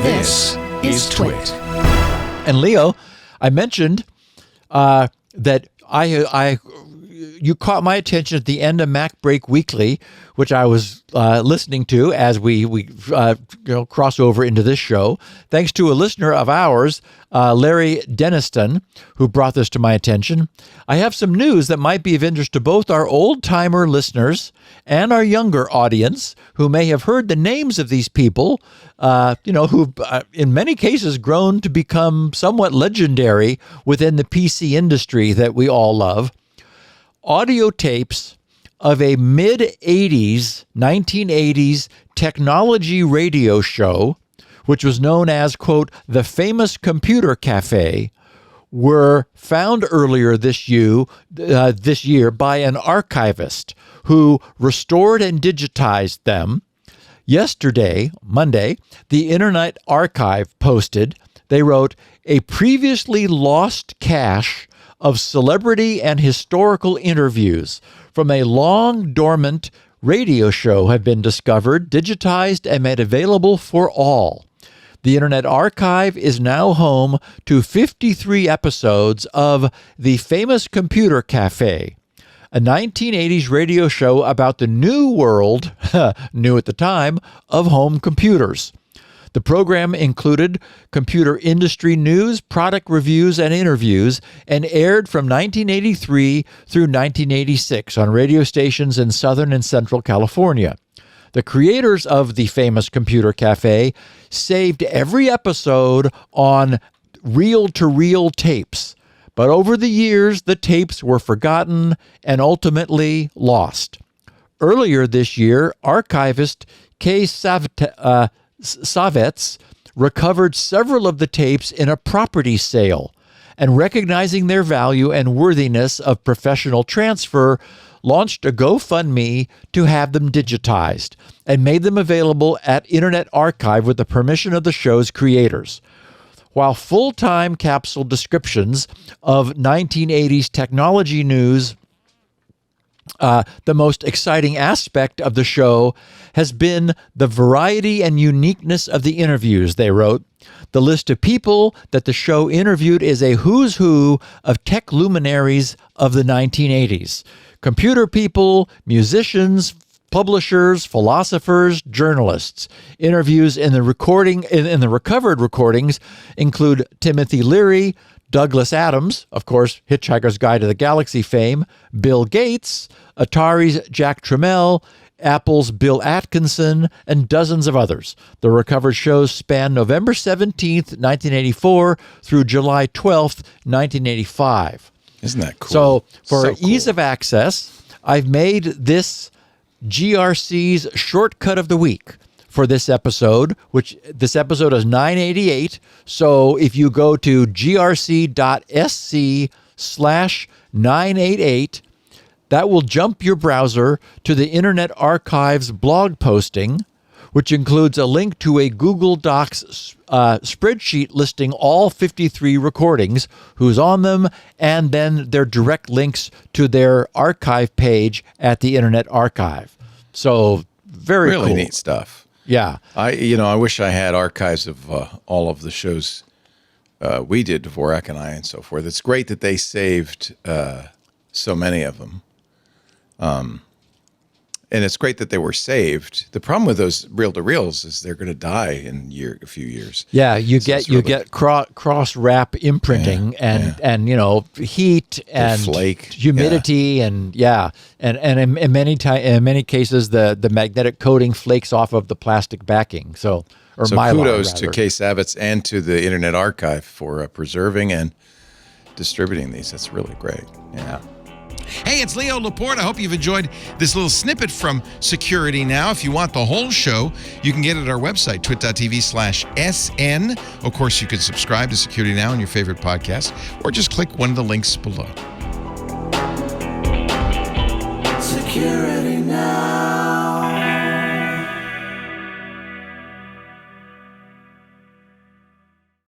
This is TWiT. And Leo, I mentioned that you caught my attention at the end of MacBreak Weekly, which I was listening to as we cross over into this show, thanks to a listener of ours, Larry Deniston, who brought this to my attention. I have some news that might be of interest to both our old-timer listeners and our younger audience who may have heard the names of these people, who've in many cases grown to become somewhat legendary within the PC industry that we all love. Audio tapes of a mid-'80s, 1980s technology radio show, which was known as, quote, the famous Computer Café, were found earlier this year by an archivist who restored and digitized them. Yesterday, Monday, the Internet Archive posted, they wrote, a previously lost cache of celebrity and historical interviews from a long dormant radio show have been discovered, digitized, and made available for all. The Internet Archive is now home to 53 episodes of The Famous Computer Café, a 1980s radio show about the new world, new at the time, of home computers. The program included computer industry news, product reviews, and interviews, and aired from 1983 through 1986 on radio stations in Southern and Central California. The creators of The Famous Computer Café saved every episode on reel-to-reel tapes, but over the years, the tapes were forgotten and ultimately lost. Earlier this year, archivist Kay Savets recovered several of the tapes in a property sale, and recognizing their value and worthiness of professional transfer, launched a GoFundMe to have them digitized and made them available at Internet Archive with the permission of the show's creators. While full-time capsule descriptions of 1980s technology news, the most exciting aspect of the show has been the variety and uniqueness of the interviews, they wrote. The list of people that the show interviewed is a who's who of tech luminaries of the 1980s. Computer people, musicians, publishers, philosophers, journalists. Interviews in the recovered recordings include Timothy Leary, Douglas Adams, of course, Hitchhiker's Guide to the Galaxy fame, Bill Gates, Atari's Jack Tramiel, Apple's Bill Atkinson, and dozens of others. The recovered shows span November 17th, 1984 through July 12th, 1985. Isn't that cool? So for cool. Ease of access, I've made this GRC's shortcut of the week for this episode, which this episode is 988. So if you go to grc.sc/988, that will jump your browser to the Internet Archive's blog posting, which includes a link to a Google Docs spreadsheet listing all 53 recordings, who's on them, and then their direct links to their archive page at the Internet Archive. So very really cool. Neat stuff. Yeah. I wish I had archives of all of the shows we did, Dvorak and I, and so forth. It's great that they saved so many of them. And it's great that they were saved. The problem with those reel-to-reels is they're going to die in a few years. Yeah, you get cross wrap imprinting and heat and flake, humidity and in many cases the magnetic coating flakes off of the plastic backing. So Mylar, kudos rather. to Kay Savitz and to the Internet Archive for preserving and distributing these. That's really great. Yeah. Hey, it's Leo Laporte. I hope you've enjoyed this little snippet from Security Now. If you want the whole show, you can get it at our website, twit.tv/SN. Of course, you can subscribe to Security Now on your favorite podcast, or just click one of the links below. Security Now.